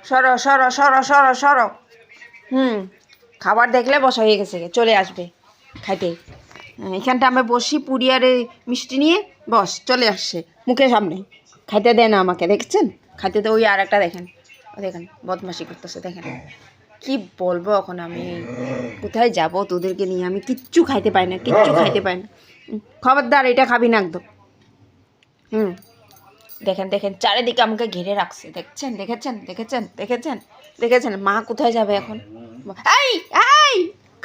সরো সরো সরো সরো সরো। খাবার দেখলে বসা হয়ে গেছে, চলে আসবে খাইতে। এখানটা আমরা বসি, পুরি আর এই মিষ্টি নিয়ে বস চলে আসছে মুখের সামনে। খাইতে দেয় না আমাকে, দেখছেন? খাইতে তো ওই আর একটা দেখেন, ও দেখেন বদমাশি করতেছে, দেখেন। কি বলবো এখন আমি, কোথায় যাব তোদেরকে নিয়ে? আমি কিচ্ছু খাইতে পাই না, কিচ্ছু খাইতে পাই না। খবরদার এটা খাবি না একদম। দেখেন দেখেন চারিদিকে আমাকে ঘিরে রাখছে, দেখছেন? দেখেছেন দেখেছেন দেখেছেন দেখেছেন? মা কোথায় যাবে এখন? এই এই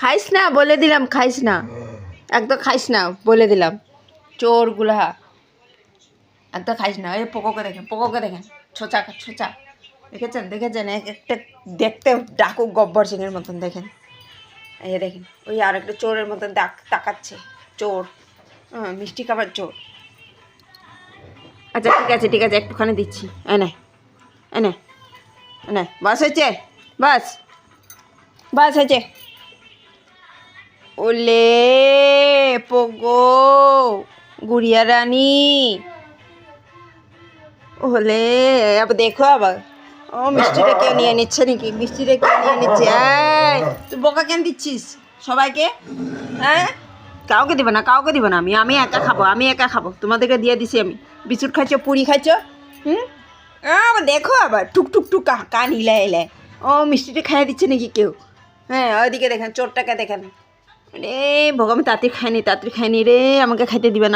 খাইস না বলে দিলাম, খাইস না একদম, খাইস না বলে দিলাম। চোরগুলা একদম খাইস না। এই পোকোকে দেখেন, পোকোকে দেখেন, ছোচা ছোচা, দেখেছেন দেখেছেন? একটা দেখতে ডাকুক গব্বর সিংয়ের মতন, দেখেন। এই দেখেন ওই আর একটা চোরের মতন তাকাচ্ছে, চোর। মিষ্টি খাবার চোর। আচ্ছা ঠিক আছে ঠিক আছে, একটুখানি দিচ্ছি, এনে এনে এনে। বাস হয়েছে, বাস বাস হয়েছে। ওলে পোগো গুড়িয়া রানী, ওলে আবার দেখো আবার। ও মিষ্টিটা কেউ নিয়ে নিচ্ছে নাকি? মিষ্টিটা কেউ নিয়ে নিচ্ছে? তুই বোকা কেন দিচ্ছিস সবাইকে? হ্যাঁ, কাউকে দিব না, কাউকে দিব না। আমি একা খাবো, আমি একা খাবো। তোমাদেরকে দিয়ে দিছি আমি। বিস্কুট খাইছো, পুরি খাইছো। আবার দেখো আবার টুক টুক টুক কান হিলায় হিলায়। ও মিষ্টিটা খাইয়ে দিচ্ছে নাকি কেউ? হ্যাঁ, ওইদিকে দেখেন চোরটাকে দেখেন। রে ভোগ, আমি তাড়াতাড়ি খাইনি রে, আমাকে খাইতে দিবে না।